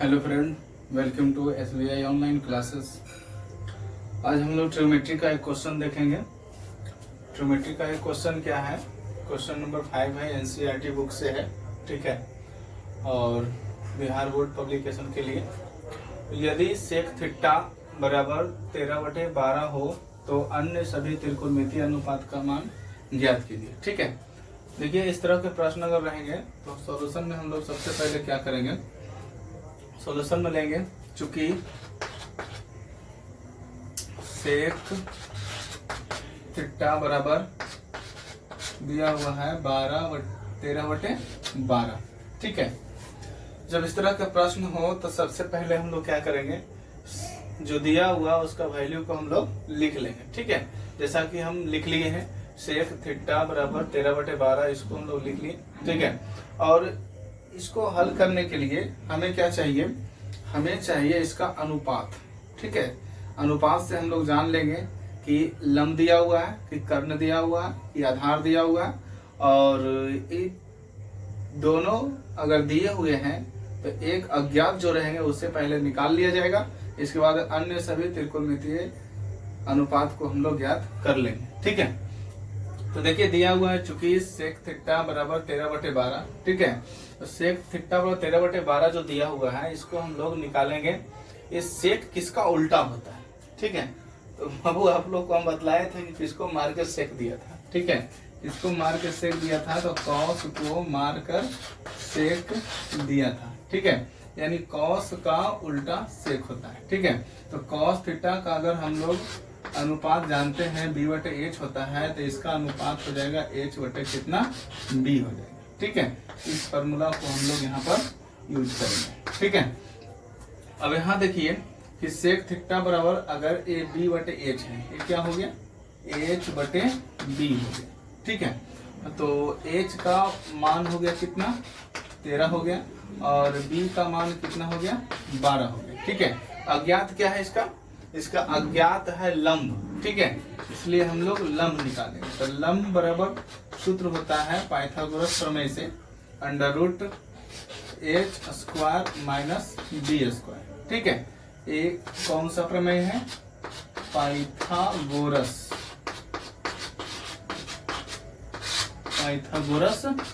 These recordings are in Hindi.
Hello friend, welcome to SBI online classes. आज हम लोग ट्रिग्नोमेट्री का एक क्वेश्चन देखेंगे। ट्रिग्नोमेट्री का एक क्वेश्चन क्या है, क्वेश्चन नंबर 5 है, NCERT बुक से है, ठीक है, और बिहार बोर्ड पब्लिकेशन के लिए। यदि सेक थीटा बराबर 13/12 हो तो अन्य सभी त्रिकोणमितीय अनुपात का मान ज्ञात कीजिए। ठीक है, देखिए इस तरह के प्रश्न अगर रहेंगे तो सॉल्यूशन में हम लोग सबसे पहले क्या करेंगे, सॉल्यूशन में लेंगे, चूंकि सेक थीटा बराबर दिया हुआ है 13/12। ठीक है, जब इस तरह का प्रश्न हो तो सबसे पहले हम लोग क्या करेंगे, जो दिया हुआ उसका वैल्यू को हम लोग लिख लेंगे। ठीक है, जैसा कि हम लिख लिए हैं सेक थीटा बराबर 13/12, इसको हम लोग लिख लिए। ठीक है, और इसको हल करने के लिए हमें क्या चाहिए, हमें चाहिए इसका अनुपात। ठीक है, अनुपात से हम लोग जान लेंगे कि लंब दिया हुआ है, कि कर्ण दिया हुआ है, कि आधार दिया हुआ है, और ये दोनों अगर दिए हुए हैं तो एक अज्ञात जो रहेंगे उससे पहले निकाल लिया जाएगा। इसके बाद अन्य सभी त्रिकोणमितीय अनुपात को हम लोग ज्ञात कर लेंगे। ठीक है, तो देखिए दिया हुआ है चूंकि सेक थीटा बराबर 13/12। ठीक है, तो सेक थीटा बराबर 13/12 जो दिया हुआ है इसको हम लोग निकालेंगे। इस सेक किसका उल्टा होता है? ठीक है, तो बाबू आप लोग को हम बतलाए थे कि किसको मार कर सेक दिया था। ठीक है, किसको मार कर सेक दिया था, तो कॉस को मार कर सेक दिया था। ठीक है, यानी कॉस का उल्टा सेक होता है। ठीक है, तो कॉस थीटा का अगर हम लोग अनुपात जानते हैं b/h होता है, तो इसका अनुपात हो जाएगा h/ कितना b हो जाएगा। ठीक है, इस फॉर्मूला को हम लोग यहाँ पर यूज करेंगे। ठीक है, अब यहाँ देखिए कि सेक थीटा बराबर अगर ये b/h है, ये क्या हो गया, h/b हो गया। ठीक है, तो h का मान हो गया कितना, 13 हो गया, और b का मान कितना हो गया, 12 हो गया। ठीक है, अज्ञात क्या है इसका, इसका अज्ञात है लंब। ठीक है, इसलिए हम लोग लंब निकालेंगे। तो लंब बराबर सूत्र होता है पाइथागोरस प्रमेय से, √h² - b²। ठीक है, ये कौन सा प्रमेय है, पाइथागोरस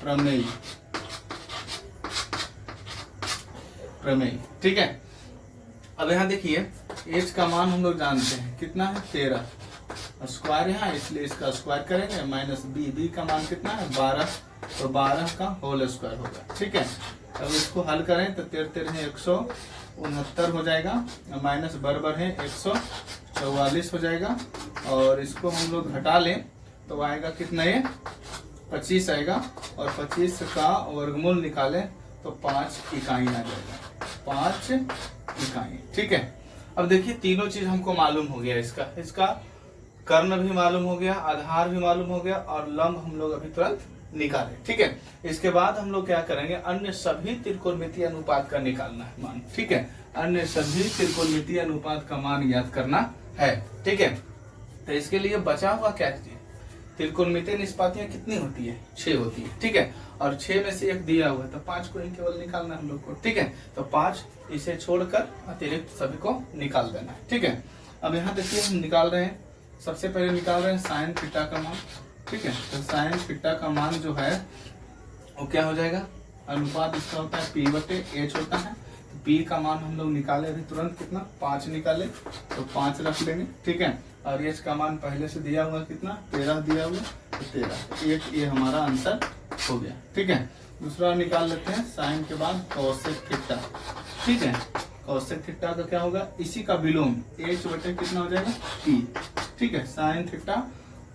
प्रमेय। ठीक है, अब यहाँ देखिए h का मान हम लोग जानते हैं कितना है, 13, स्क्वायर यहाँ इसलिए इसका स्क्वायर करेंगे, माइनस b का मान कितना है, 12, तो 12 का होल स्क्वायर होगा। ठीक है, अब इसको हल करें तो 13 है 169 हो जाएगा, माइनस बराबर है 144 हो जाएगा, और इसको हम लोग घटा लें तो आएगा कितना, ये 25 आएगा, और 25 का वर्गमूल निकालें तो 5 इकाई आ जाएगा, 5 इकाई। ठीक है, अब देखिए तीनों चीज हमको मालूम हो गया, इसका कर्ण भी मालूम हो गया, आधार भी मालूम हो गया, और लंब हम लोग अभी तुरंत निकाले। ठीक है, इसके बाद हम लोग क्या करेंगे, अन्य सभी त्रिकोणमितीय अनुपात का निकालना है मान। ठीक है, अन्य सभी त्रिकोणमितीय अनुपात का मान ज्ञात करना है। ठीक है, तो इसके लिए बचा हुआ क्या चीज, त्रिकोणमितीय निष्पातियां कितनी होती है, 6 होती है। ठीक है, और 6 में से एक दिया हुआ है तो 5 को ही केवल निकालना है हम लोग को। ठीक है, तो 5 इसे छोड़कर अतिरिक्त सभी को निकाल देना है। ठीक है, अब यहाँ देखिए हम निकाल रहे हैं, सबसे पहले निकाल रहे हैं साइन थीटा का मान। ठीक है, तो साइन थीटा का मान जो है वो क्या हो जाएगा, अनुपात इसका होता है p/h होता है। तो p का मान हम लोग निकाले अभी तुरंत कितना, 5 निकाले, तो 5 रख लेंगे। ठीक है, और h का मान पहले से दिया हुआ कितना, 13 दिया हुआ, तो 13, ये हमारा आंसर हो गया। ठीक है, दूसरा निकाल लेते हैं, साइन के बाद कोसेक थीटा। ठीक है, कोसेक थीटा का क्या होगा, इसी का विलोम h/ कितना हो जाएगा, p। ठीक है, साइन थीटा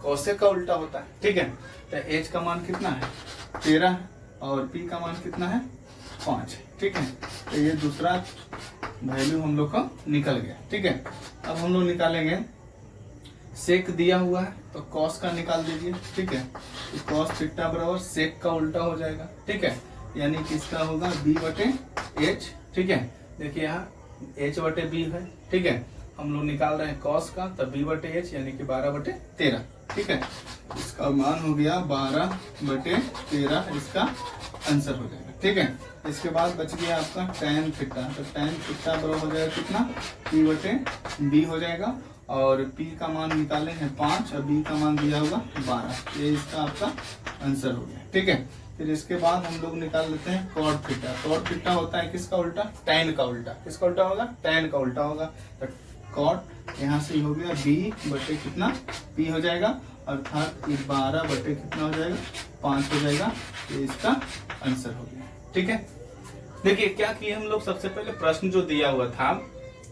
कोसेक का उल्टा होता है। ठीक है, तो h का मान कितना है, 13, और p का मान कितना है, 5। ठीक है, तो ये दूसरा वैल्यू हम लोग का निकल गया। ठीक है, अब हम लोग निकालेंगे, सेक दिया हुआ है तो कॉस का निकाल दीजिए। ठीक है, तो कॉस थीटा बराबर सेक का उल्टा हो जाएगा। ठीक है, यानी किसका होगा, b/h। ठीक है, देखिए यहाँ h/b है। ठीक है, हम लोग निकाल रहे हैं कॉस का, तो b/h यानी कि 12/13। ठीक है, इसका मान हो गया 12/13, इसका आंसर हो जाएगा। ठीक है, इसके बाद बच गया आपका tan थीटा। तो tan थीटा बराबर हो जाएगा कितना, P बटे B हो जाएगा। और P का मान निकाले हैं 5 और B का मान दिया होगा 12। ये इसका आपका आंसर हो गया। ठीक है, फिर इसके बाद हम लोग निकाल लेते हैं cot थीटा। cot थीटा होता है किसका उल्टा, tan का उल्टा। किसका उल्टा होगा, tan का उल्टा होगा। तो cot यहाँ से हो गया B बटे कितना, P हो जाएगा, अर्थात 12 बटे कितना हो जाएगा, 5 हो जाएगा। ये इसका आंसर हो गया। ठीक है, देखिए क्या किए हम लोग, सबसे पहले प्रश्न जो दिया हुआ था,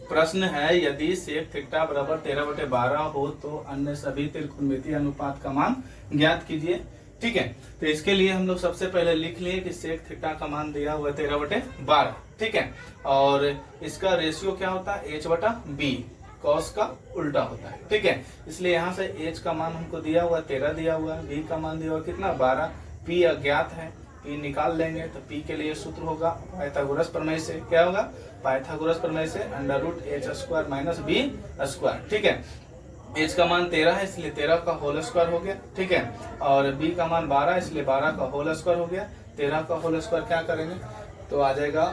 प्रश्न है यदि सेक थीटा बराबर 13/12 हो तो अन्य सभी त्रिकोणमितीय अनुपात का मान ज्ञात कीजिए। ठीक है, तो इसके लिए हम लोग सबसे पहले लिख लिए कि सेक थीटा का मान दिया हुआ 13/12। ठीक है, और इसका रेशियो क्या होता है, h/b, कॉस का उल्टा होता है। ठीक है, इसलिए यहाँ से h का मान हमको दिया हुआ 13 दिया हुआ है, b का मान दिया हुआ कितना 12, p अज्ञात है, p निकाल लेंगे। तो p के लिए सूत्र होगा पाइथागोरस प्रमेय से, क्या होगा, पाइथागोरस प्रमेय से √h² - b²। ठीक है, h का मान 13 है इसलिए 13 का होल स्क्वायर हो गया। ठीक है, और b का मान 12 है इसलिए 12 का होल स्क्वायर हो गया। 13 का होल स्क्वायर क्या करेंगे तो आ जाएगा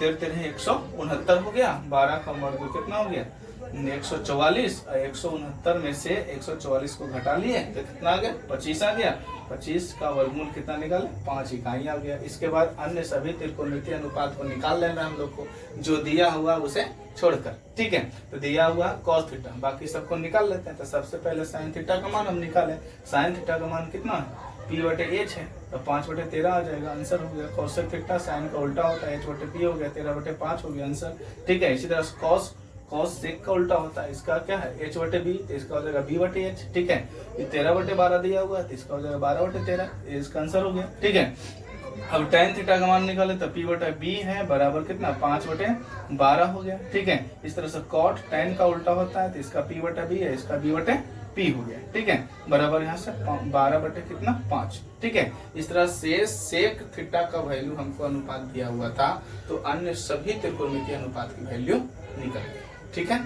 13 169 हो गया। 12 का वर्ग कितना हो गया 144, और 169 में से 144 को घटा लिए तो कितना आ गया 25 आ गया। 25 का वर्गमूल कितना निकाले 5 इकाई आ गया। इसके बाद अन्य सभी त्रिकोणमितीय अनुपात को निकाल लेना हम लोग को, जो दिया हुआ उसे छोड़कर। ठीक है, तो दिया हुआ cos थीटा, बाकी सबको निकाल लेते हैं। तो सबसे पहले sin थीटा का मान हम निकालें। sin थीटा का मान कितना है, P बटे H है, तो 5/13 आ जाएगा, आंसर हो गया। cosec थीटा sin का उल्टा होता है, H बटे P हो गया, 13/5 हो गया, आंसर। ठीक है, इसी तरह cos sec का उल्टा होता है, इसका क्या है H बटे B, तो इसका हो जाएगा B बटे H। ठीक है, ये 13/12 दिया हुआ है तो इसका हो जाएगा 12/13, ये इसका आंसर हो गया। ठीक है, अब tan थीटा का मान निकाले तो P बटे B है बराबर कितना 5/12 हो गया। ठीक है, इस तरह से cot tan का उल्टा होता है तो इसका P बटे B है, इसका B बटे P हो गया। ठीक है, बराबर यहाँ से 12 बटे कितना 5। ठीक है, इस तरह से सेक थीटा का वैल्यू हमको अनुपात दिया हुआ था, तो अन्य सभी त्रिकोणमितीय अनुपात की वैल्यू निकल गई। ठीक है।